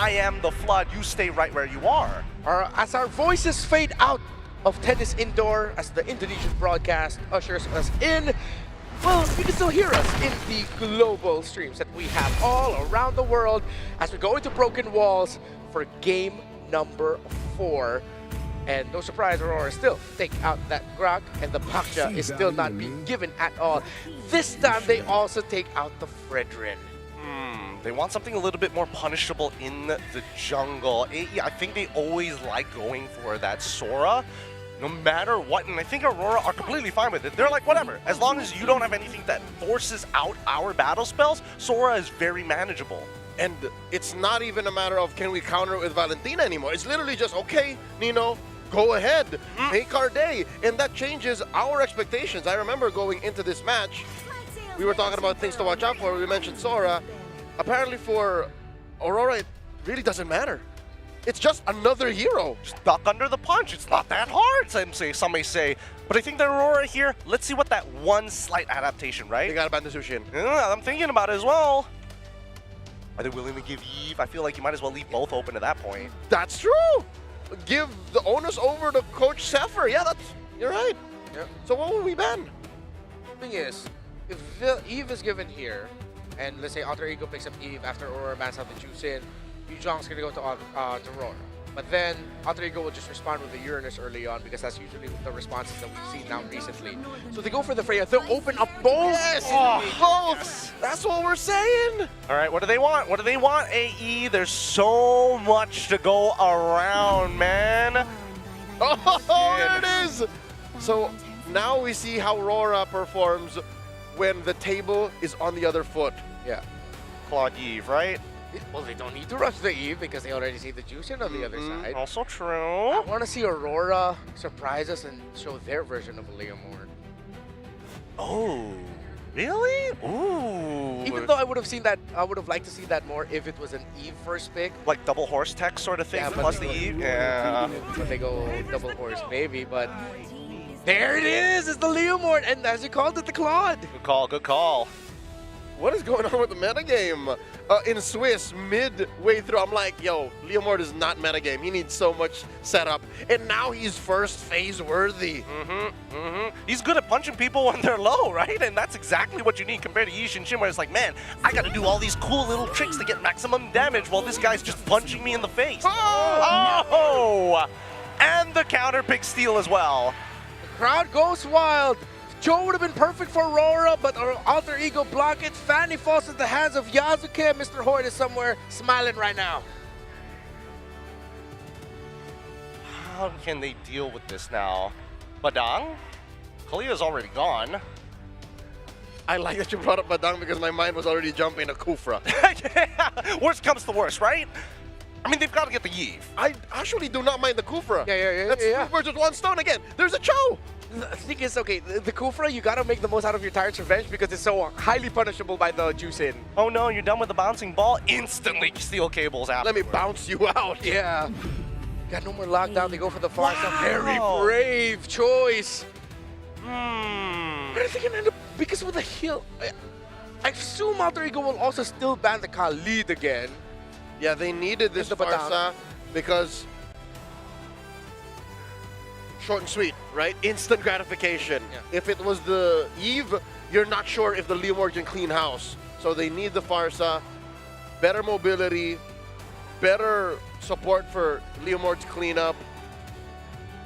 I am the flood, you stay right where you are. As our voices fade out of Tennis Indoor, as the Indonesian broadcast ushers us in, well, you can still hear us in the global streams that we have all around the world as we go into Broken Walls for game number 4. And no surprise, Aurora still take out that Grok, and the Pakcha is still not being given at all. This time, they also take out the Fredrin. They want something a little bit more punishable in the jungle. I think they always like going for that Sora, no matter what. And I think Aurora are completely fine with it. They're like, whatever. As long as you don't have anything that forces out our battle spells, Sora is very manageable. And it's not even a matter of can we counter it with Valentina anymore. It's literally just, okay, Nino, go ahead, make our day. And that changes our expectations. I remember going into this match, we were talking about things to watch out for. We mentioned Sora. Apparently for Aurora, it really doesn't matter. It's just another hero. Just duck under the punch. It's not that hard, some may say. But I think that Aurora here, let's see what that one slight adaptation, right? They got to ban the Zushin. Yeah, I'm thinking about it as well. Are they willing to give Eve? I feel like you might as well leave both open at that point. That's true. Give the onus over to Coach Sepher. Yeah, you're right. Yep. So what would we ban? Thing is, if Eve is given here, and let's say Alter Ego picks up Eve after Aurora bans out the juice in, Yuzhong's gonna go to Aurora. But then Alter Ego will just respond with the Uranus early on because that's usually the responses that we've seen now recently. So they go for the Freya. They'll open up both. Yes, both. That's what we're saying. All right, what do they want? What do they want, AE? There's so much to go around, man. Oh, there it is. So now we see how Aurora performs when the table is on the other foot. Yeah. Claude Eve, right? Well, they don't need to rush the Eve because they already see the juice in on the other side. Also true. I want to see Aurora surprise us and show their version of a Leomord. Oh, really? Ooh. Even though I would have seen that, I would have liked to see that more if it was an Eve first pick. Like double horse tech sort of thing, Yeah, plus the Eve? Yeah. But they go double horse, maybe, but there it is! It's the Leomord, and as you called it, the Claude. Good call, good call. What is going on with the metagame? In Swiss, midway through, I'm like, yo, Leomord is not metagame. He needs so much setup. And now he's first phase worthy. He's good at punching people when they're low, right? And that's exactly what you need compared to Yi Shin, where it's like, man, I gotta do all these cool little tricks to get maximum damage while this guy's just punching me in the face. Oh! And the counter pick steal as well. The crowd goes wild. Joe would have been perfect for Aurora, but Alter Ego block it. Fanny falls in the hands of Yasuke. Mr. Hoyt is somewhere smiling right now. How can they deal with this now? Badang? Kalia's already gone. I like that you brought up Badang because my mind was already jumping to Kufra. Yeah. Worst comes to worst, right? I mean, they've got to get the Eve. I actually do not mind the Kufra. Yeah. That's two birds with one stone again. There's a Cho. The thing is, okay, the Kufra, you gotta make the most out of your Tyrant's Revenge because it's so highly punishable by the juice in. Oh no, you're done with the bouncing ball? Instantly steal cables out. Let me bounce you out. Yeah. Got no more lockdown. They go for the far side. Very Wow. brave choice. Hmm. But I think it ended up, because with the heal, I assume Alter Ego will also still ban the Khalid again. Yeah, they needed this And the Badang. Farsa because short and sweet, right? Instant gratification. Yeah. If it was the Eve, you're not sure if the Leomord can clean house. So they need the Farsa, better mobility, better support for Leomord to clean up.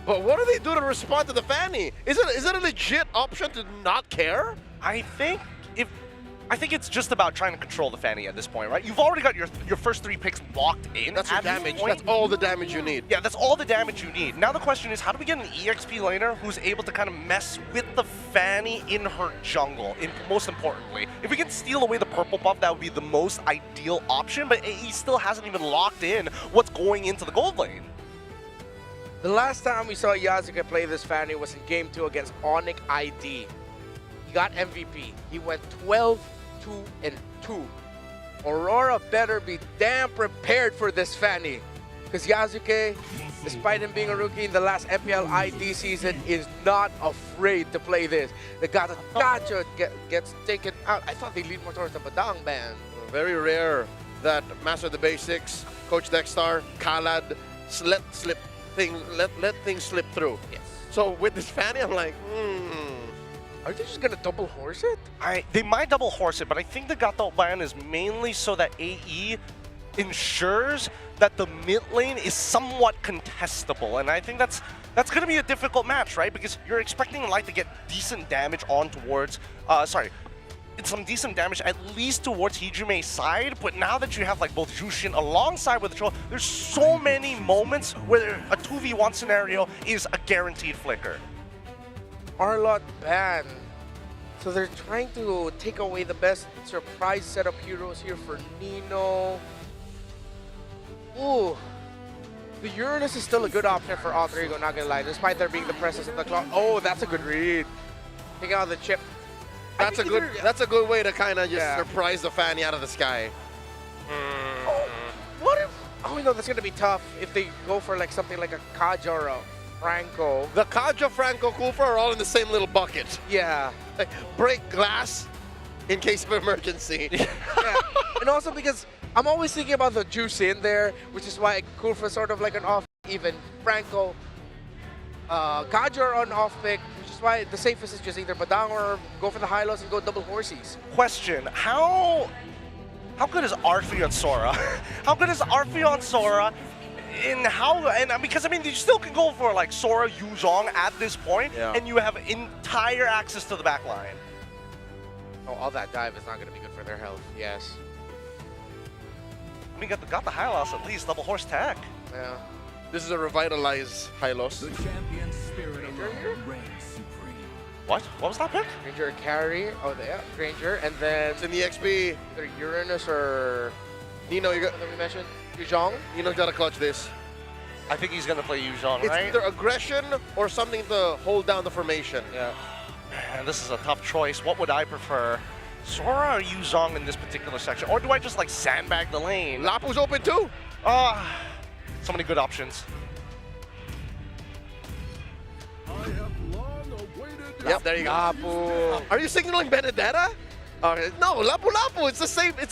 But what do they do to respond to the Fanny? Is it a legit option to not care? I think it's just about trying to control the Fanny at this point, right? You've already got your first 3 picks locked in. That's your at this damage. point. That's all the damage you need. Yeah, that's all the damage you need. Now the question is, how do we get an EXP laner who's able to kind of mess with the Fanny in her jungle, most importantly? If we can steal away the purple buff, that would be the most ideal option, but AE still hasn't even locked in what's going into the gold lane. The last time we saw Yasuke play this Fanny was in Game 2 against Onyx ID. He got MVP. He went 12-2-2. Aurora better be damn prepared for this Fanny. Because Yasuke, despite him being a rookie in the last MPL ID season, is not afraid to play this. The Gata gets taken out. I thought they lead more towards the Badang ban. Very rare that Master the Basics Coach Dexter, Khalad, let things slip through. Yes. So with this Fanny, I'm like, Are they just gonna double horse it? They might double horse it, but I think the Gato ban is mainly so that AE ensures that the mid lane is somewhat contestable, and I think that's going to be a difficult match, right? Because you're expecting Light to get decent damage on towards, some decent damage at least towards Hijume's side, but now that you have like both Jushin alongside with the troll, there's so many moments where a 2v1 scenario is a guaranteed flicker. Arlot ban. So they're trying to take away the best surprise setup heroes here for Nino. Ooh. The Uranus is still a good option for Alter Ego, not gonna lie, despite there being the presence of the clock. Oh, that's a good read. Take out the chip. that's a good way to kind of just surprise the Fanny out of the sky. Oh, what if? Oh no, that's gonna be tough if they go for like something like a Kaja or a Franco. The Kaja, Franco, Kufa are all in the same little bucket. Yeah. Like, break glass in case of emergency. Yeah. And also because I'm always thinking about the juice in there, which is why Kufa is sort of like an off, even Franco, Kaja are on off pick, which is why the safest is just either Badang or go for the high lows and go double horsies. Question, how good is Arfi on Sora? How good is Arfi on Sora? Because I mean, you still can go for like Sora, Yuzong at this point, and you have entire access to the back line. Oh, all that dive is not going to be good for their health. Yes. I mean, got the high loss at least, double horse tech. Yeah. This is a revitalized Hylos. The champion spirit alone reigns supreme. What? What was that pick? Granger carry. Oh, yeah, Granger, and then It's in the XP. either Uranus or Nino, you got. that we mentioned, Yuzhong. Nino's got to clutch this. I think he's gonna play Yuzhong, It's right? either aggression or something to hold down the formation. Yeah. Man, this is a tough choice. What would I prefer? Sora or Yuzhong in this particular section? Or do I just like sandbag the lane? Lapu's open too. So many good options. Yep, there you go. Lapu. Are you signaling Benedetta? No, Lapu. It's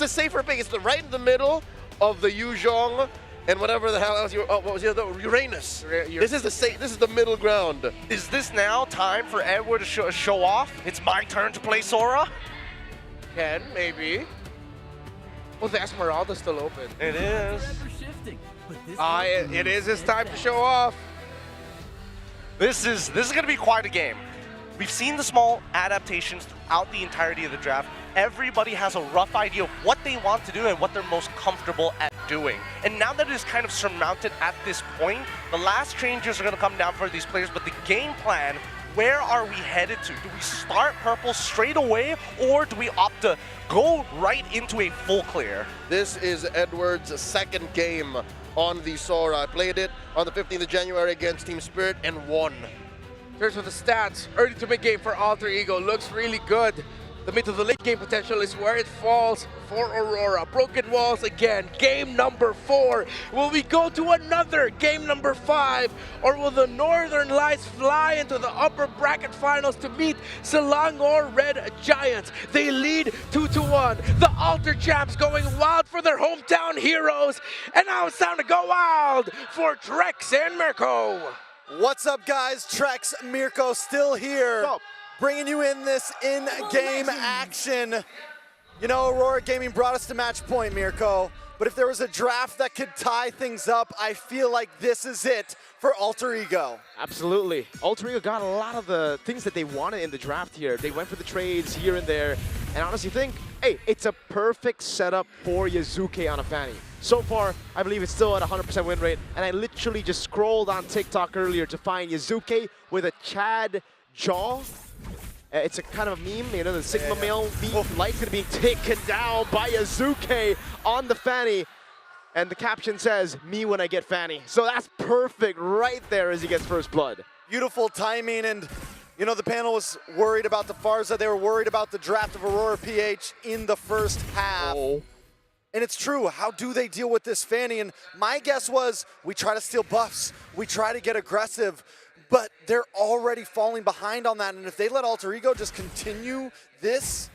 a safer pick. It's right in the middle of the Yuzhong and whatever the hell else you. Oh, what was the other? Uranus. This is the middle ground. Is this now time for Edward to show off? It's my turn to play Sora? Ken, maybe. Oh, the Esmeralda's still open. It is. It is his time to show off. This is gonna be quite a game. We've seen the small adaptations throughout the entirety of the draft. Everybody has a rough idea of what they want to do and what they're most comfortable at doing. And now that it is kind of surmounted at this point, the last changes are gonna come down for these players, but the game plan, where are we headed to? Do we start purple straight away, or do we opt to go right into a full clear? This is Edward's second game on the Sora. I played it on the 15th of January against Team Spirit and won. Here's with the stats. Early to mid game for Alter Ego looks really good. The mid to the late game potential is where it falls for Aurora. Broken walls again. Game number 4. Will we go to another game number 5? Or will the Northern Lights fly into the upper bracket finals to meet Selangor Red Giants? They lead 2-1. The Alter Champs going wild for their hometown heroes. And now it's time to go wild for Trex and Mirko. What's up, guys? Trex, Mirko still here. Bringing you in this in-game action. You know, Aurora Gaming brought us to match point, Mirko. But if there was a draft that could tie things up, I feel like this is it for Alter Ego. Absolutely. Alter Ego got a lot of the things that they wanted in the draft here. They went for the trades here and there. And honestly think, hey, it's a perfect setup for Yazuke on a Fanny. So far, I believe it's still at 100% win rate. And I literally just scrolled on TikTok earlier to find Yazuke with a Chad jaw. It's a kind of a meme, you know, the Sigma male meme. Light's gonna be taken down by Yazuke on the Fanny. And the caption says, me when I get Fanny. So that's perfect right there as he gets first blood. Beautiful timing, and you know, the panel was worried about the Farza. They were worried about the draft of Aurora PH in the first half. And it's true, how do they deal with this Fanny? And my guess was, we try to steal buffs, we try to get aggressive, but they're already falling behind on that. And if they let Alter Ego just continue this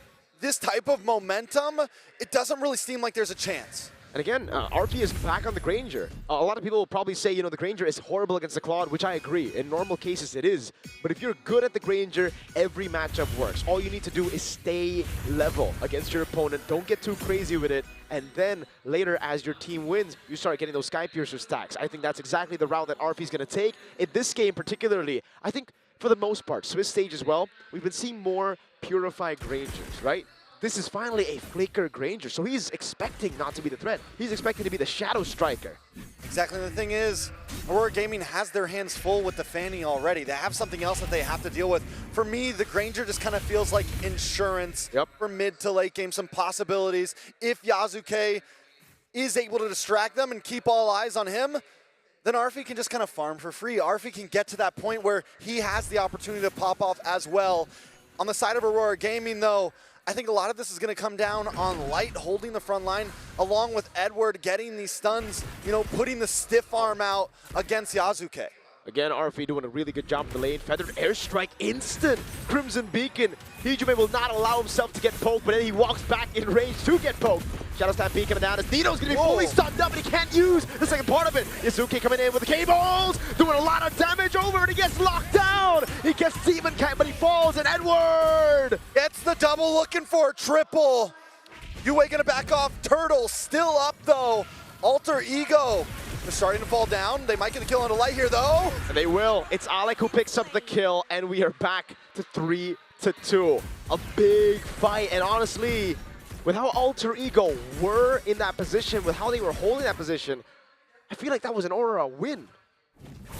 type of momentum, it doesn't really seem like there's a chance. And again, RP is back on the Granger. A lot of people will probably say, you know, the Granger is horrible against the Claude, which I agree. In normal cases, it is. But if you're good at the Granger, every matchup works. All you need to do is stay level against your opponent. Don't get too crazy with it. And then later, as your team wins, you start getting those Sky Piercer stacks. I think that's exactly the route that RP is going to take. In this game particularly, I think for the most part, Swiss stage as well, we've been seeing more purified Grangers, right? This is finally a flicker Granger, so he's expecting not to be the threat. He's expecting to be the shadow striker. Exactly. The thing is, Aurora Gaming has their hands full with the Fanny already. They have something else that they have to deal with. For me, the Granger just kind of feels like insurance for mid to late game, some possibilities. If Yasuke is able to distract them and keep all eyes on him, then Arfi can just kind of farm for free. Arfi can get to that point where he has the opportunity to pop off as well. On the side of Aurora Gaming, though, I think a lot of this is going to come down on Light holding the front line, along with Edward getting these stuns, you know, putting the stiff arm out against Yasuke. Again, RP doing a really good job in the lane. Feathered airstrike instant. Crimson Beacon. Hijime will not allow himself to get poked, but then he walks back in range to get poked. Shadow Stab Beacon coming down as Nino's going to be fully stunned up, but he can't use the second part of it. Yasuke coming in with the cables, doing a lot of damage over, and he gets locked down. He gets Demon Kite, but he falls, and Edward gets the double, looking for a triple. Yue going to back off. Turtle still up, though. Alter Ego. They're starting to fall down. They might get the kill on the Light here, though. And they will. It's Alec who picks up the kill, and we are back to 3-2. A big fight, and honestly, with how Alter Ego were in that position, with how they were holding that position, I feel like that was an Aurora win.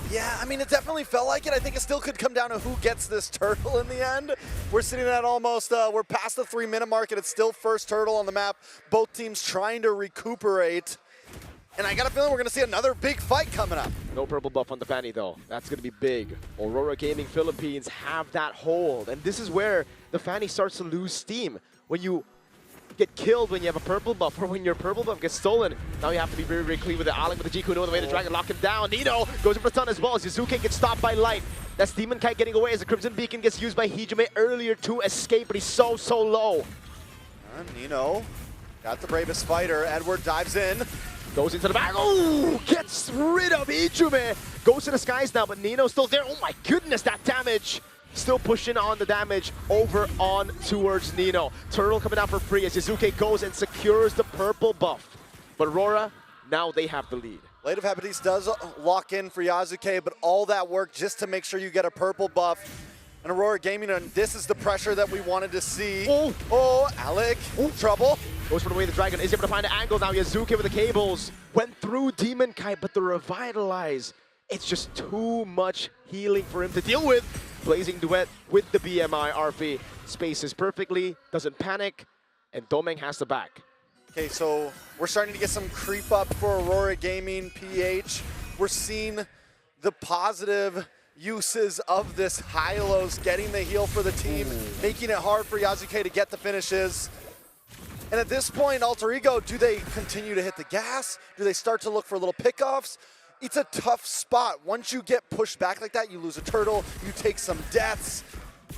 Yeah, I mean, it definitely felt like it. I think it still could come down to who gets this turtle in the end. We're sitting at almost, we're past the 3-minute mark, and it's still first turtle on the map. Both teams trying to recuperate. And I got a feeling we're going to see another big fight coming up. No purple buff on the Fanny, though. That's going to be big. Aurora Gaming Philippines have that hold. And this is where the Fanny starts to lose steam. When you get killed when you have a purple buff, or when your purple buff gets stolen, now you have to be very, very clean with the Alec with the G-Kuno, the way the Dragon lock him down. Nino goes in for the stun as well as Yasuke gets stopped by Light. That's Demon Kite getting away as the Crimson Beacon gets used by Hijime earlier to escape, but he's so low. Nino got the bravest fighter. Edward dives in. Goes into the back. Oh, gets rid of Hijime. Goes to the skies now, but Nino's still there. Oh my goodness, that damage. Still pushing on the damage over on towards Nino. Turtle coming out for free as Yasuke goes and secures the purple buff. But Aurora, now they have the lead. Blade of Hephaestus does lock in for Yasuke, but all that work just to make sure you get a purple buff. And Aurora Gaming, and this is the pressure that we wanted to see. Alec, trouble. Goes for the way the Dragon is able to find an angle now. Yasuke with the cables. Went through Demon Kite, but the Revitalize, it's just too much healing for him to deal with. Blazing Duet with the BMI RP. Spaces perfectly, doesn't panic, and Domeng has the back. Okay, so we're starting to get some creep up for Aurora Gaming PH. We're seeing the positive uses of this Hylos, getting the heal for the team, making it hard for Yasuke to get the finishes. And at this point, Alter Ego, do they continue to hit the gas? Do they start to look for little pickoffs? It's a tough spot. Once you get pushed back like that, you lose a turtle, you take some deaths.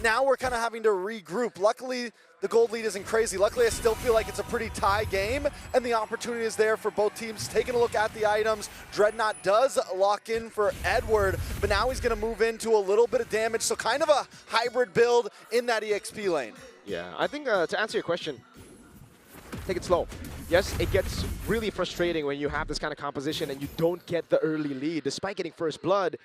Now we're kind of having to regroup. Luckily, the gold lead isn't crazy. Luckily, I still feel like it's a pretty tie game, and the opportunity is there for both teams. Taking a look at the items, Dreadnought does lock in for Edward, but now he's going to move into a little bit of damage, so kind of a hybrid build in that EXP lane. Yeah, I think to answer your question, take it slow. Yes, it gets really frustrating when you have this kind of composition and you don't get the early lead, despite getting first blood,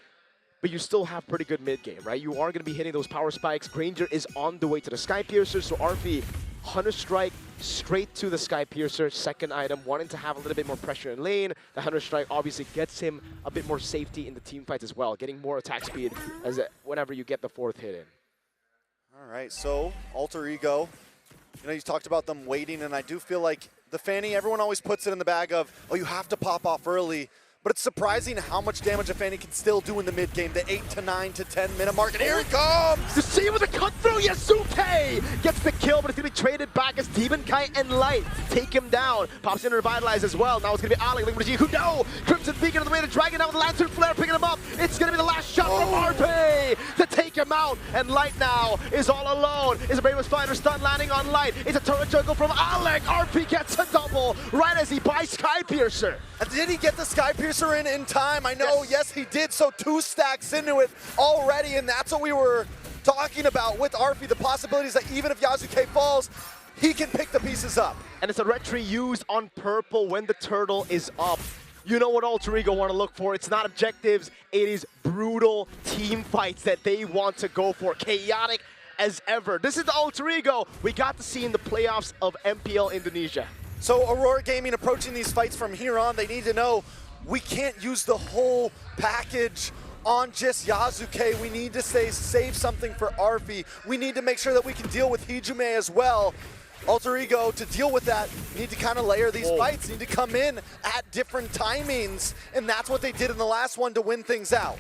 but you still have pretty good mid-game, right? You are going to be hitting those power spikes. Granger is on the way to the Sky Piercer, so RP, Hunter Strike straight to the Sky Piercer, second item, wanting to have a little bit more pressure in lane. The Hunter Strike obviously gets him a bit more safety in the team fights as well, getting more attack speed as whenever you get the fourth hit in. All right, so Alter Ego, you know, you talked about them waiting, and I do feel like the Fanny, everyone always puts it in the bag of, oh, you have to pop off early. But it's surprising how much damage a Fanny can still do in the mid game, the 8 to 9 to 10 minute mark. And here it comes! To see with a cut through, Yasuke gets the kill, but it's going to be traded back as Demon Kite and Light take him down. Pops in to revitalize as well. Now it's going to be Alec looking for the G-Kuno. Crimson Beacon on the way to Dragon now with the Lantern Flare picking him up. It's going to be the last shot from RP to take him him out. And Light now is all alone. Is a Bravest Fighter stun landing on Light. It's a turret jungle from Alec. RP gets a double right as he buys Sky Piercer. And did he get the Sky Piercer in time? I know, yes, he did, so 2 stacks into it already, and that's what we were talking about with Arfi, the possibilities that even if Yasuke falls, he can pick the pieces up. And it's a retry used on purple when the turtle is up. You know what Alter Ego want to look for. It's not objectives, it is brutal team fights that they want to go for. Chaotic as ever. This is the Alter Ego we got to see in the playoffs of MPL Indonesia. So Aurora Gaming approaching these fights from here on, they need to know we can't use the whole package on just Yasuke. We need to save something for Arfi. We need to make sure that we can deal with Hijume as well. Alter Ego, to deal with that, need to kind of layer these fights, need to come in at different timings, and that's what they did in the last one to win things out.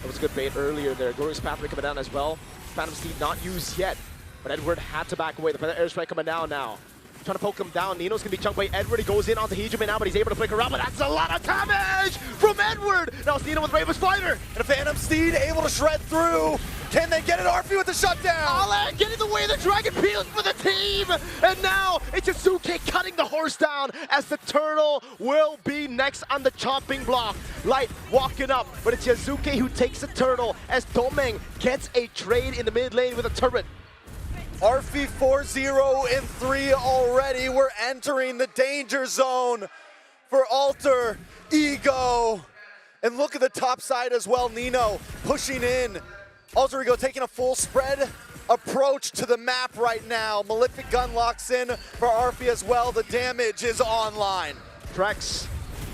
That was a good bait earlier there. Glorious Pathway coming down as well. Phantom Steed not used yet, but Edward had to back away. The airstrike coming down now. Trying to poke him down. Nino's going to be chunked by Edward. He goes in onto Hijume now, but he's able to flick around. But that's a lot of damage from Edward. Now it's Nino with Bravest Fighter. And a Phantom Steed able to shred through. Can they get it? Arfi with the shutdown. Alec getting the way the Dragon Peels for the team. And now it's Yasuke cutting the horse down as the turtle will be next on the chopping block. Light walking up, but it's Yasuke who takes the turtle as Domeng gets a trade in the mid lane with a turret. Arfi 4-0-3 already. We're entering the danger zone for Alter Ego. And look at the top side as well. Nino pushing in. Alter Ego taking a full spread approach to the map right now. Malefic Gun locks in for Arfi as well. The damage is online. Trex,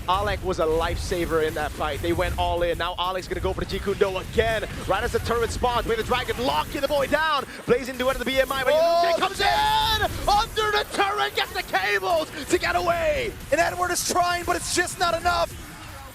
Alec was a lifesaver in that fight. They went all in. Now Alec's gonna go for the Jikundo again. Right as the turret spawns, with the Dragon locking the boy down. Blazing duet of the BMI, but Yasuke comes in! Under the turret, gets the cables to get away! And Edward is trying, but it's just not enough.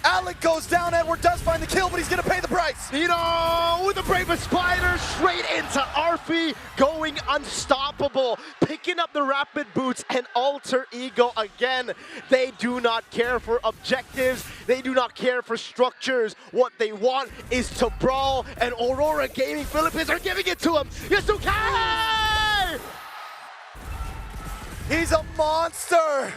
Alec goes down, Edward does find the kill, but he's gonna pay the price. Nino with the Bravest Spider straight into Arfi, going unstoppable, picking up the rapid boots, and Alter Ego again. They do not care for objectives, they do not care for structures. What they want is to brawl, and Aurora Gaming Philippines are giving it to him. Yasuke! He's a monster.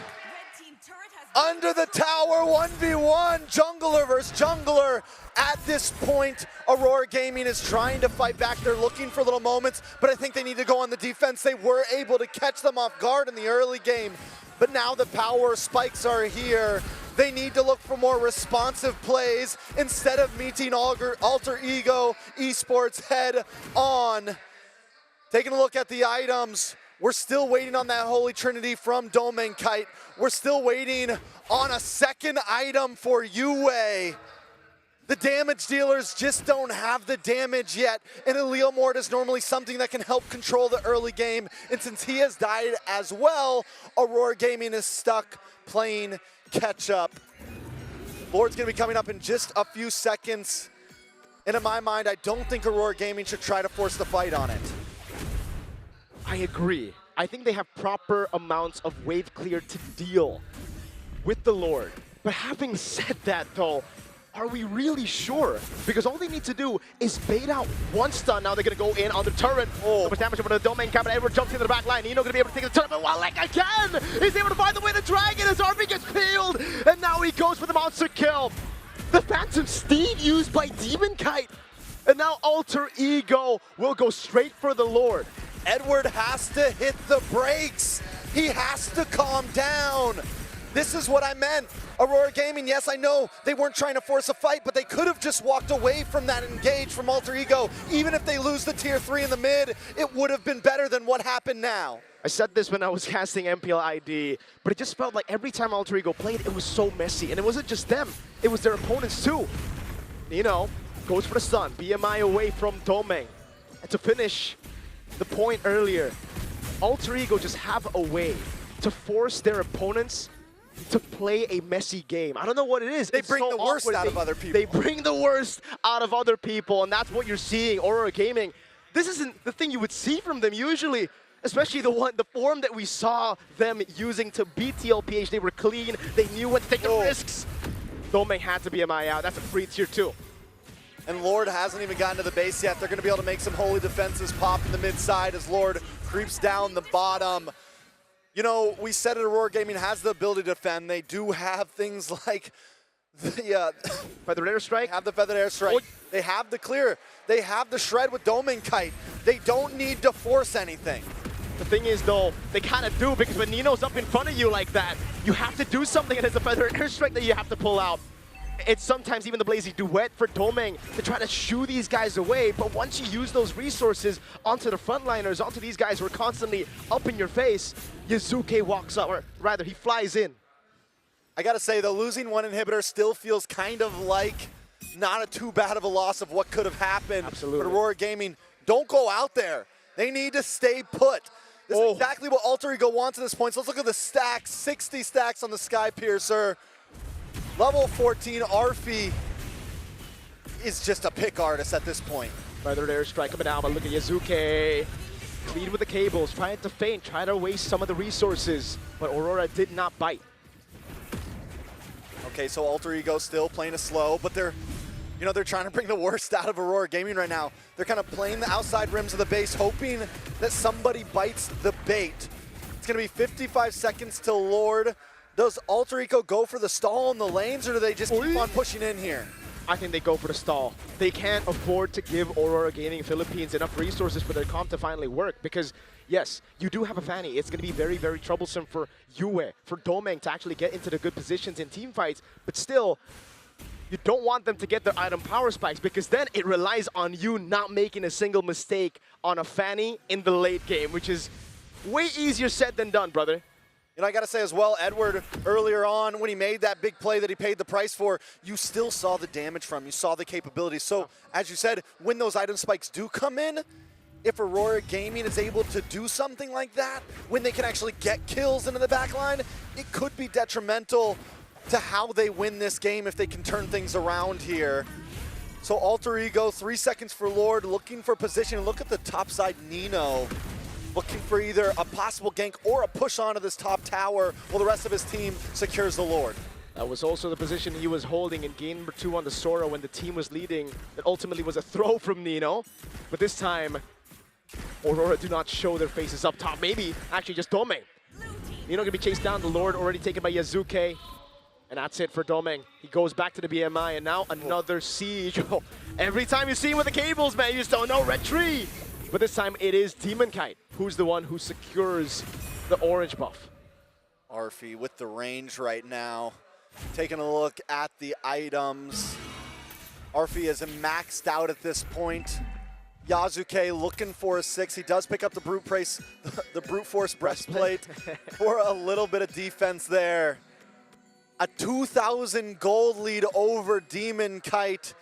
Under the tower, 1v1, jungler versus jungler. At this point, Aurora Gaming is trying to fight back. They're looking for little moments, but I think they need to go on the defense. They were able to catch them off guard in the early game, but now the power spikes are here. They need to look for more responsive plays instead of meeting Alter Ego Esports head on. Taking a look at the items. We're still waiting on that Holy Trinity from Domeng Kite. We're still waiting on a second item for Yue. The damage dealers just don't have the damage yet, and Leo Mort is normally something that can help control the early game, and since he has died as well, Aurora Gaming is stuck playing catch-up. Lord's gonna be coming up in just a few seconds, and in my mind, I don't think Aurora Gaming should try to force the fight on it. I agree. I think they have proper amounts of wave clear to deal with the Lord. But having said that though, are we really sure? Because all they need to do is bait out one stun. Now they're gonna go in on the turret. So much damage from the Domeng cap, but Edward jumps into the back line. Nino gonna be able to take the turret, but Wildcard again! He's able to find the way to Dragon as RB gets peeled! And now he goes for the monster kill. The Phantom Steed used by Demon Kite. And now Alter Ego will go straight for the Lord. Edward has to hit the brakes. He has to calm down. This is what I meant. Aurora Gaming, yes, I know they weren't trying to force a fight, but they could have just walked away from that engage from Alter Ego. Even if they lose the tier 3 in the mid, it would have been better than what happened now. I said this when I was casting MPL ID, but it just felt like every time Alter Ego played, it was so messy. And it wasn't just them, it was their opponents too. Nino goes for the stun, BMI away from Domeng. And to finish the point earlier, Alter Ego just have a way to force their opponents to play a messy game. I don't know what it is. They bring the worst out of other people. They bring the worst out of other people, and that's what you're seeing. Aurora Gaming, this isn't the thing you would see from them usually, especially the form that we saw them using to beat TLPH. They were clean, they knew when to take the risks. Domeng had to be a MI out. That's a free tier 2. and Lord hasn't even gotten to the base yet. They're going to be able to make some holy defenses pop in the mid side as Lord creeps down the bottom. You know, we said it, Aurora Gaming has the ability to defend. They do have things like the Feathered airstrike. They have the feathered airstrike. They have the clear. They have the shred with Domain Kite. They don't need to force anything. The thing is, though, they kind of do, because when Nino's up in front of you like that, you have to do something, and it's a feathered airstrike that you have to pull out. It's sometimes even the Blazy Duet for Domeng to try to shoo these guys away, but once you use those resources onto the frontliners, onto these guys who are constantly up in your face, Yazuke walks up, or rather, he flies in. I gotta say, though, losing one inhibitor still feels kind of like not too bad of a loss of what could have happened. Absolutely. But Aurora Gaming, don't go out there. They need to stay put. This is exactly what Alter Ego wants at this point. So let's look at the stacks, 60 stacks on the Sky Piercer. Level 14, Arfi is just a pick artist at this point. Feathered airstrike coming down, but look at Yazuke. Lead with the cables, trying to feint, trying to waste some of the resources, but Aurora did not bite. Okay, so Alter Ego still playing it slow, but they're trying to bring the worst out of Aurora Gaming right now. They're kind of playing the outside rims of the base, hoping that somebody bites the bait. It's gonna be 55 seconds till Lord. Does Alter Ego go for the stall in the lanes, or do they just keep on pushing in here? I think they go for the stall. They can't afford to give Aurora Gaming Philippines enough resources for their comp to finally work, because yes, you do have a Fanny. It's going to be very, very troublesome for Yue, for Domeng to actually get into the good positions in team fights, but still, you don't want them to get their item power spikes, because then it relies on you not making a single mistake on a Fanny in the late game, which is way easier said than done, brother. You know, I got to say as well, Edward, earlier on, when he made that big play that he paid the price for, you still saw the damage from him. You saw the capabilities. So, as you said, when those item spikes do come in, if Aurora Gaming is able to do something like that, when they can actually get kills into the backline, it could be detrimental to how they win this game if they can turn things around here. So Alter Ego, 3 seconds for Lord, looking for position. Look at the top side, Nino, looking for either a possible gank or a push onto this top tower while the rest of his team secures the Lord. That was also the position he was holding in game number 2 on the Sora when the team was leading. That ultimately was a throw from Nino. But this time, Aurora do not show their faces up top. Maybe actually just Domeng. Nino gonna be chased down. The Lord already taken by Yazuke. And that's it for Domeng. He goes back to the BMI, and now another siege. Every time you see him with the cables, man, you just don't know, red tree. But this time it is Demon Kite who's the one who secures the orange buff. Arfi with the range right now. Taking a look at the items. Arfi is maxed out at this point. Yazuke looking for a 6. He does pick up the brute force breastplate for a little bit of defense there. A 2,000 gold lead over Demon Kite.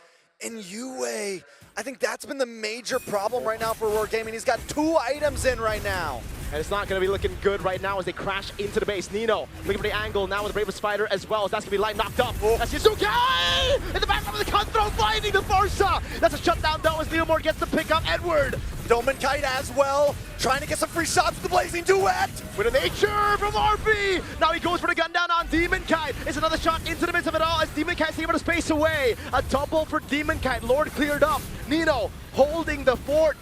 And Yue, I think that's been the major problem right now for Aurora Gaming. He's got 2 items in right now. And it's not going to be looking good right now as they crash into the base. Nino looking for the angle now with the Bravest Spider as well. As that's going to be line knocked up. That's Yazuke! In the background of the cutthroat, finding the Forza! That's a shutdown though as Leomore gets the pick up. Edward! Doman Kite as well, trying to get some free shots with the Blazing Duet! With a nature from RB! Now he goes for the gun down on Demon Kite. It's another shot into the midst of it all as Demon Kite's able to space away. A double for Demon Kite. Lord cleared up. Nino holding the fort.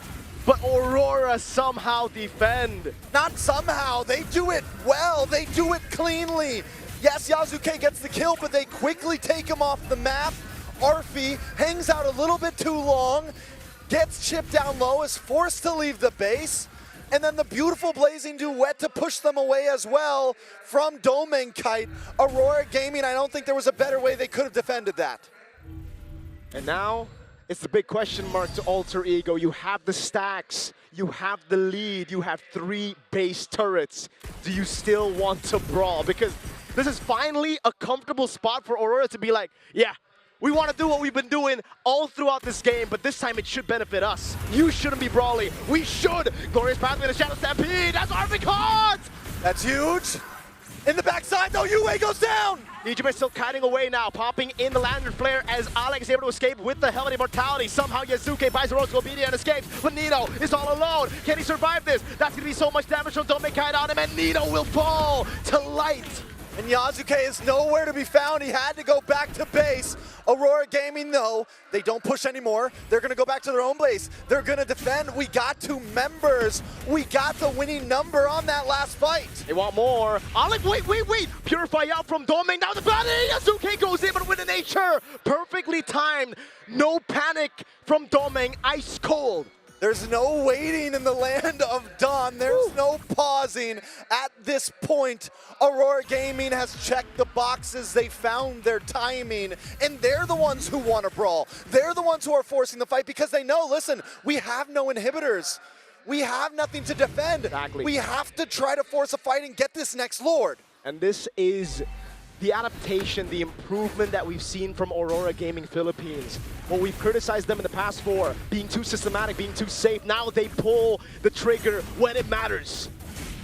But Aurora somehow defend. Not somehow, they do it well, they do it cleanly. Yes, Yazuke gets the kill, but they quickly take him off the map. Arfi hangs out a little bit too long, gets chipped down low, is forced to leave the base, and then the beautiful Blazing Duet to push them away as well from Domeng Kite. Aurora Gaming, I don't think there was a better way they could have defended that. And now, it's the big question mark to Alter Ego. You have the stacks, you have the lead, you have 3 base turrets. Do you still want to brawl? Because this is finally a comfortable spot for Aurora to be like, yeah, we want to do what we've been doing all throughout this game, but this time it should benefit us. You shouldn't be brawling. We should. Glorious Pathway to Shadow Stampede. That's RB caught! That's huge. In the backside, though, Yue goes down! Egypt is still kiting away now, popping in the Lantern Flare as Alex is able to escape with the Helmet Immortality. Somehow Yazuke buys the Rose Gold Media and escapes, but Nino is all alone. Can he survive this? That's going to be so much damage from Domeng Kite on him, and Nino will fall to light. And Yazuke is nowhere to be found. He had to go back to base. Aurora Gaming, though, they don't push anymore. They're going to go back to their own base. They're going to defend. We got 2 members. We got the winning number on that last fight. They want more. Alec, wait. Purify out from Doming. Now the battle. Yasuke goes in, but with a nature. Perfectly timed. No panic from Doming. Ice cold. There's no waiting in the land of Dawn. There's no pausing. At this point, Aurora Gaming has checked the boxes. They found their timing, and they're the ones who want to brawl. They're the ones who are forcing the fight because they know, listen, we have no inhibitors. We have nothing to defend. Exactly. We have to try to force a fight and get this next Lord. And this is the adaptation, the improvement that we've seen from Aurora Gaming Philippines. Well, we've criticized them in the past for being too systematic, being too safe. Now they pull the trigger when it matters.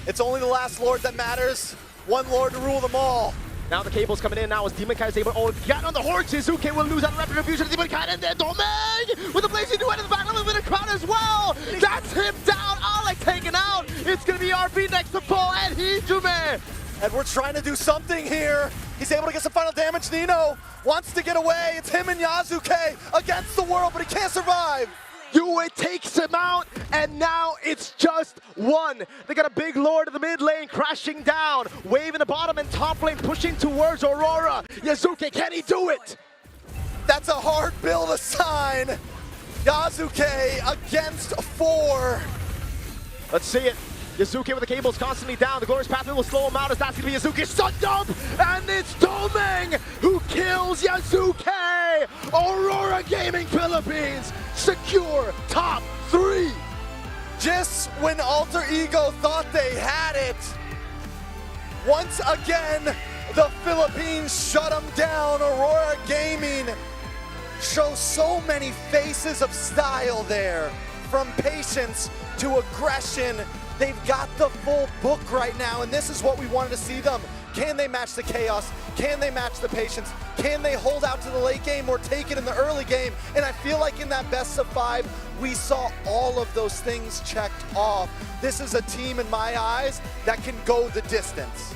It's only the last Lord that matters. One Lord to rule them all. Now the cable's coming in. Now as Demon Kai is able to get on the horse. Shizuke will lose on rapid refusion. Demon Kai and then Doming with the blazing duet in the back. A little bit of crowd as well. That's him down. Alec taken out. It's going to be RP next to Paul and Hijume. Edward's trying to do something here. He's able to get some final damage. Nino wants to get away. It's him and Yasuke against the world, but he can't survive. Yue takes him out, and now it's just one. They got a big Lord in the mid lane crashing down. Wave in the bottom and top lane pushing towards Aurora. Yasuke, can he do it? That's a hard bill to sign. Yasuke against 4. Let's see it. Yasuke with the cables constantly down. The glorious pathway will slow him out as that's going to be Yasuke's stun dump. And it's Doming who kills Yasuke. Aurora Gaming Philippines secure top 3. Just when Alter Ego thought they had it, once again, the Philippines shut them down. Aurora Gaming shows so many faces of style there, from patience to aggression. They've got the full book right now, and this is what we wanted to see them. Can they match the chaos? Can they match the patience? Can they hold out to the late game or take it in the early game? And I feel like in that best of 5, we saw all of those things checked off. This is a team, in my eyes, that can go the distance.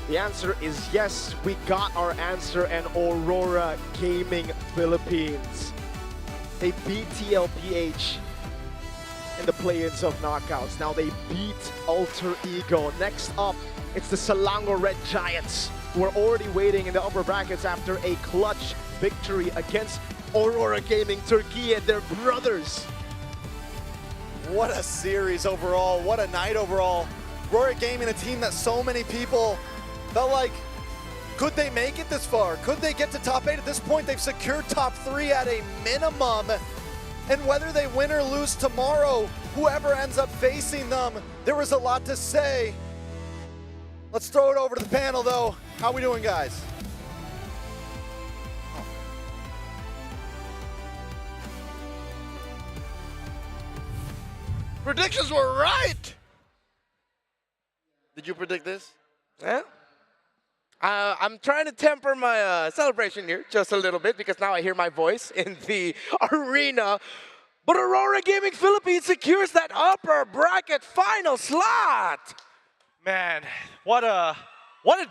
The answer is yes, we got our answer, and Aurora Gaming Philippines. They beat TLPH in the play-ins of knockouts. Now they beat Alter Ego. Next up, it's the Selangor Red Giants, who are already waiting in the upper brackets after a clutch victory against Aurora Gaming Turkey and their brothers. What a series overall. What a night overall. Aurora Gaming, a team that so many people felt like, could they make it this far? Could they get to top 8? At this point, they've secured top 3 at a minimum. And whether they win or lose tomorrow, whoever ends up facing them, there was a lot to say. Let's throw it over to the panel, though. How we doing, guys? Predictions were right. Did you predict this? Yeah. I'm trying to temper my celebration here just a little bit because now I hear my voice in the arena. But Aurora Gaming Philippines secures that upper bracket final slot. Man, what a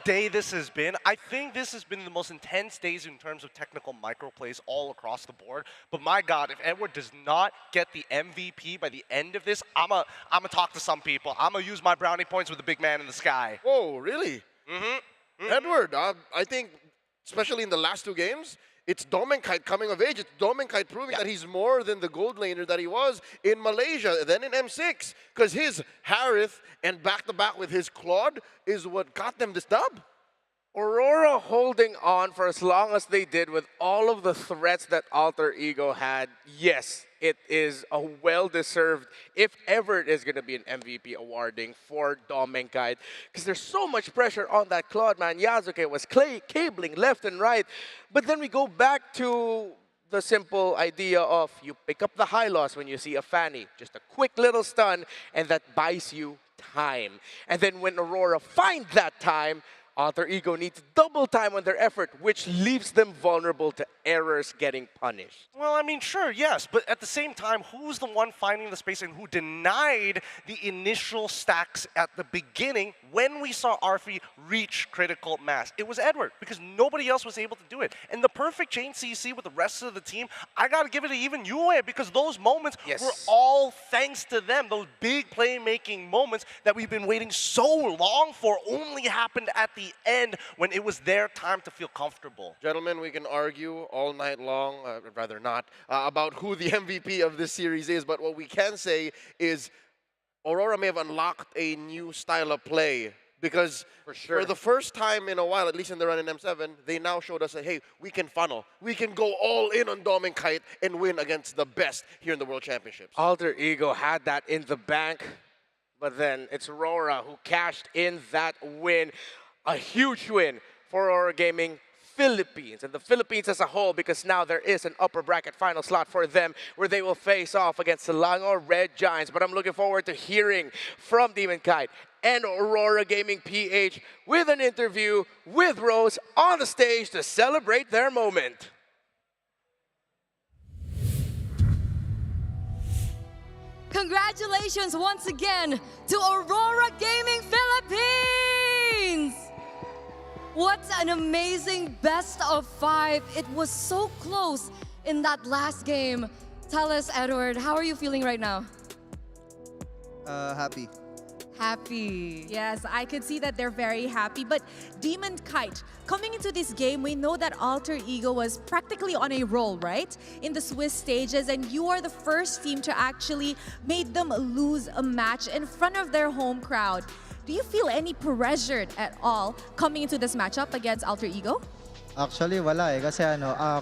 day this has been. I think this has been the most intense days in terms of technical microplays all across the board. But my God, if Edward does not get the MVP by the end of this, I'ma talk to some people. I'ma use my brownie points with the big man in the sky. Whoa, really? Edward, I think, especially in the last 2 games, it's Domengkite coming of age. It's Domengkite proving that he's more than the gold laner that he was in Malaysia, then in M6. Because his Harith and back-to-back with his Claude is what got them this dub. Aurora holding on for as long as they did with all of the threats that Alter Ego had. Yes, it is a well-deserved, if ever it is going to be an MVP awarding for Domengkite. Because there's so much pressure on that Claude, man. Yasuke was cabling left and right. But then we go back to the simple idea of you pick up the high loss when you see a Fanny. Just a quick little stun, and that buys you time. And then when Aurora find that time, Alter Ego needs double time on their effort, which leaves them vulnerable to errors getting punished. Well, I mean, sure, yes, but at the same time, who's the one finding the space and who denied the initial stacks at the beginning when we saw Arfi reach critical mass? It was Edward, because nobody else was able to do it. And the perfect chain CC with the rest of the team, I gotta give it to even Yue, because those moments were all thanks to them. Those big playmaking moments that we've been waiting so long for only happened at the end when it was their time to feel comfortable. Gentlemen, we can argue all night long, rather not, about who the MVP of this series is, but what we can say is Aurora may have unlocked a new style of play because for the first time in a while, at least in the run in M7, they now showed us that, hey, we can funnel. We can go all in on Dom and Kite and win against the best here in the World Championships. Alter Ego had that in the bank, but then it's Aurora who cashed in that win. A huge win for Aurora Gaming Philippines and the Philippines as a whole, because now there is an upper bracket final slot for them where they will face off against the Selangor Red Giants. But I'm looking forward to hearing from Demon Kite and Aurora Gaming PH with an interview with Rose on the stage to celebrate their moment. Congratulations once again to Aurora Gaming Philippines! What an amazing best of 5. It was so close in that last game. Tell us, Edward, how are you feeling right now? Happy. Happy. Yes, I could see that they're very happy. But Demon Kite, coming into this game, we know that Alter Ego was practically on a roll, right? In the Swiss stages, and you are the first team to actually make them lose a match in front of their home crowd. Do you feel any pressured at all coming into this matchup against Alter Ego? Actually, wala eh. Kasi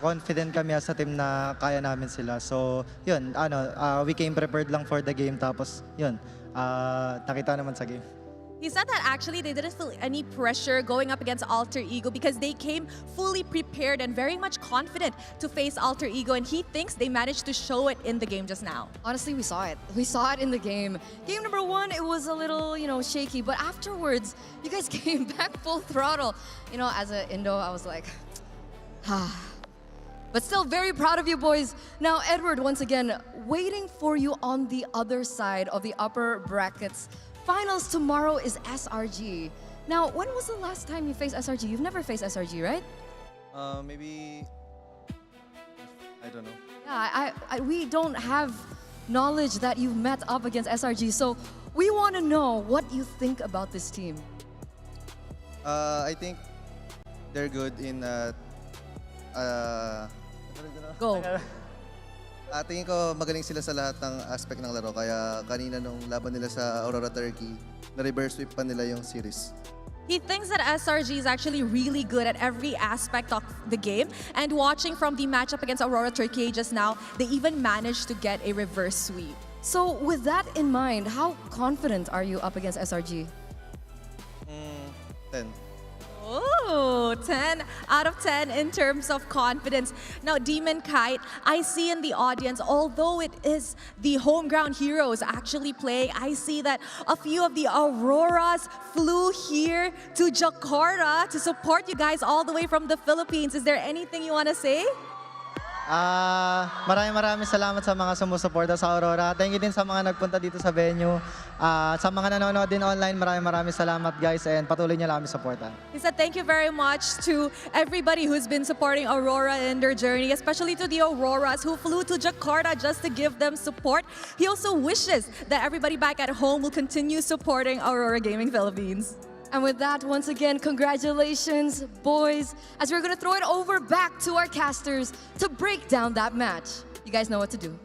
confident kami as a team na kaya namin sila. So, yun, we came prepared lang for the game. Tapos, yun, nakita naman sa game. He said that actually they didn't feel any pressure going up against Alter Ego because they came fully prepared and very much confident to face Alter Ego, and he thinks they managed to show it in the game just now. Honestly, we saw it. We saw it in the game. Game number 1, it was a little, shaky, but afterwards, you guys came back full throttle. As an Indo, I was like, But still very proud of you boys. Now, Edward, once again, waiting for you on the other side of the upper brackets. Finals tomorrow is SRG. Now, when was the last time you faced SRG? You've never faced SRG, right? Maybe, I don't know. Yeah, we don't have knowledge that you've met up against SRG, so we want to know what you think about this team. I think they're good in Go. tingin ko magaling sila sa lahat ng aspect ng laro. Kaya kanina nung laban nila sa Aurora Turkey, na-reverse sweep pa nila yung series. He thinks that SRG is actually really good at every aspect of the game. And watching from the matchup against Aurora Turkey just now, they even managed to get a reverse sweep. So with that in mind, how confident are you up against SRG? 10. Oh, 10 out of 10 in terms of confidence. Now, Demon Kite, I see in the audience, although it is the home ground heroes actually playing, I see that a few of the Auroras flew here to Jakarta to support you guys all the way from the Philippines. Is there anything you want to say? Maraming salamat sa mga sumusuporta sa Aurora. Thank you din sa mga nagpunta dito sa venue. Sa mga nanonood din online, maraming salamat guys, and patuloy niyo lang kami supportan. He said thank you very much to everybody who's been supporting Aurora in their journey, especially to the Auroras who flew to Jakarta just to give them support. He also wishes that everybody back at home will continue supporting Aurora Gaming Philippines. And with that, once again, congratulations, boys, as we're going to throw it over back to our casters to break down that match. You guys know what to do.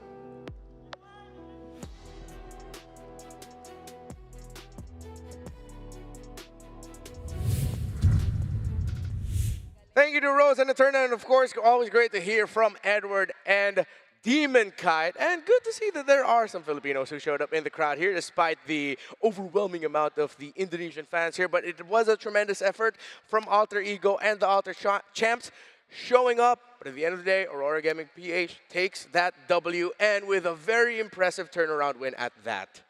Thank you to Rose and the tournament, and of course, always great to hear from Edward and Demon Kite. And good to see that there are some Filipinos who showed up in the crowd here despite the overwhelming amount of the Indonesian fans here. But it was a tremendous effort from Alter Ego and the Alter Champs showing up. But at the end of the day, Aurora Gaming PH takes that W, and with a very impressive turnaround win at that.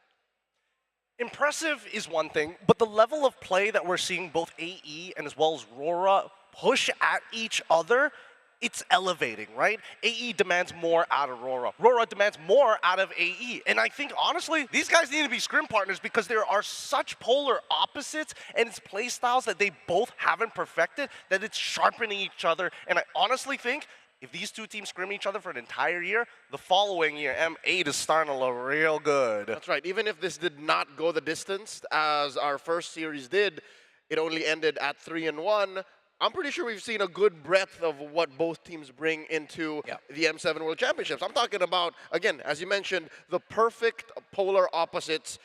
Impressive is one thing, but the level of play that we're seeing both AE and as well as Aurora push at each other, it's elevating, right? AE demands more out of Aurora. Aurora demands more out of AE. And I think, honestly, these guys need to be scrim partners because there are such polar opposites and it's play styles that they both haven't perfected that it's sharpening each other. And I honestly think if these two teams scrim each other for an entire year, the following year, M8 is starting to look real good. That's right. Even if this did not go the distance as our first series did, it only ended at 3-1. I'm pretty sure we've seen a good breadth of what both teams bring into the M7 World Championships. I'm talking about, again, as you mentioned, the perfect polar opposites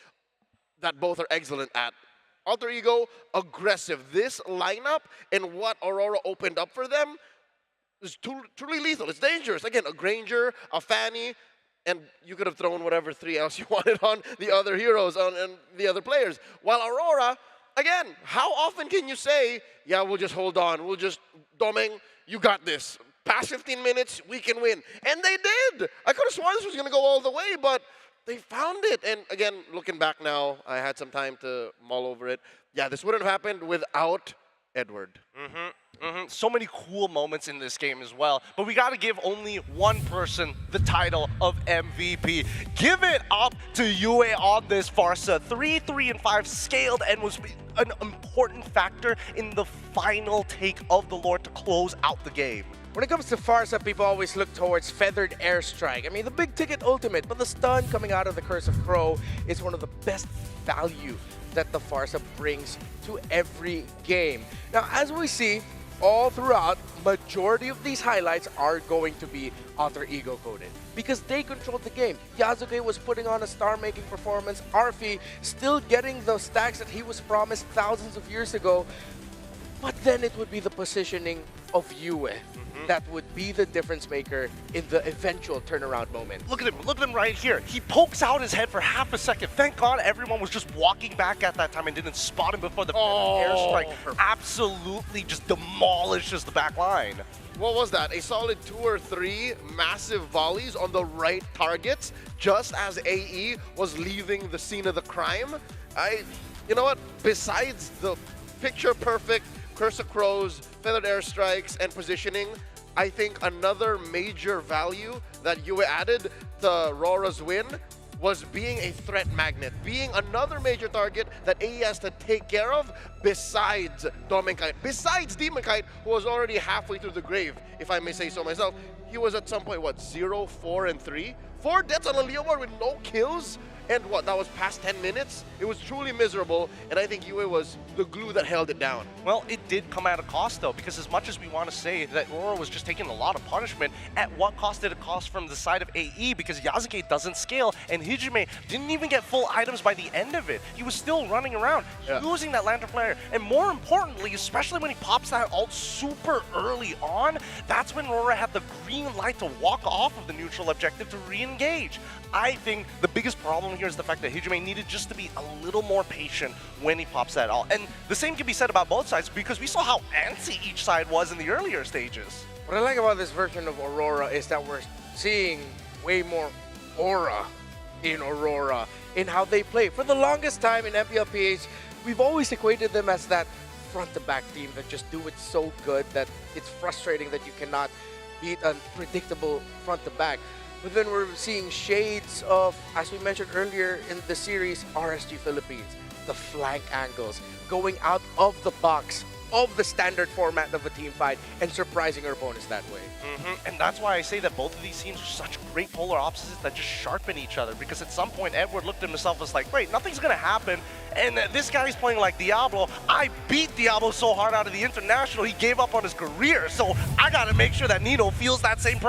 that both are excellent at. Alter Ego, aggressive. This lineup and what Aurora opened up for them is truly lethal. It's dangerous. Again, a Granger, a Fanny, and you could have thrown whatever 3 else you wanted on the other heroes and the other players. While Aurora, again, how often can you say, yeah, we'll just hold on. We'll just, Domeng, you got this. Past 15 minutes, we can win. And they did. I could have sworn this was going to go all the way, but they found it. And again, looking back now, I had some time to mull over it. Yeah, this wouldn't have happened without Edward. So many cool moments in this game as well. But we got to give only one person the title of MVP. Give it up to Yue on this Farsa. 3, 3, and 5 scaled and was an important factor in the final take of the Lord to close out the game. When it comes to Farsa, people always look towards Feathered Airstrike. I mean, the big ticket ultimate, but the stun coming out of the Curse of Crow is one of the best value that the Farsa brings to every game. Now, as we see, all throughout, majority of these highlights are going to be Alter Ego coded because they controlled the game. Yasuke was putting on a star-making performance. Arfi still getting those stacks that he was promised thousands of years ago. But then it would be the positioning of Yue that would be the difference maker in the eventual turnaround moment. Look at him right here. He pokes out his head for half a second. Thank God everyone was just walking back at that time and didn't spot him before the airstrike absolutely just demolishes the back line. What was that? A solid 2 or 3 massive volleys on the right targets just as AE was leaving the scene of the crime. You know what? Besides the picture-perfect Curse of Crows, Feathered Airstrikes, and positioning, I think another major value that Yue added to Aurora's win was being a threat magnet, being another major target that AE has to take care of besides Domenkite, besides Demonkite, who was already halfway through the grave, if I may say so myself. He was at some point, what, 0, 4, and 3? 4 deaths on a Leomord with no kills? And what, that was past 10 minutes? It was truly miserable, and I think Yue was the glue that held it down. Well, it did come at a cost, though, because as much as we want to say that Aurora was just taking a lot of punishment, at what cost did it cost from the side of AE? Because Yasuke doesn't scale, and Hijime didn't even get full items by the end of it. He was still running around, using that Lantern Flare, and more importantly, especially when he pops that ult super early on, that's when Aurora had the green light to walk off of the neutral objective to re-engage. I think the biggest problem here is the fact that Hijime needed just to be a little more patient when he pops that ult. And the same can be said about both sides because we saw how antsy each side was in the earlier stages. What I like about this version of Aurora is that we're seeing way more aura in Aurora, in how they play. For the longest time in MLBB PH, we've always equated them as that front-to-back team that just do it so good that it's frustrating that you cannot beat a predictable front-to-back. But then we're seeing shades of, as we mentioned earlier in the series, RSG Philippines, the flank angles, going out of the box of the standard format of a team fight and surprising our opponents that way. And that's why I say that both of these teams are such great polar opposites that just sharpen each other, because at some point Edward looked at himself as like, wait, nothing's gonna happen, and this guy's playing like Diablo. I beat Diablo so hard out of the international, he gave up on his career, so I gotta make sure that Nino feels that same pressure.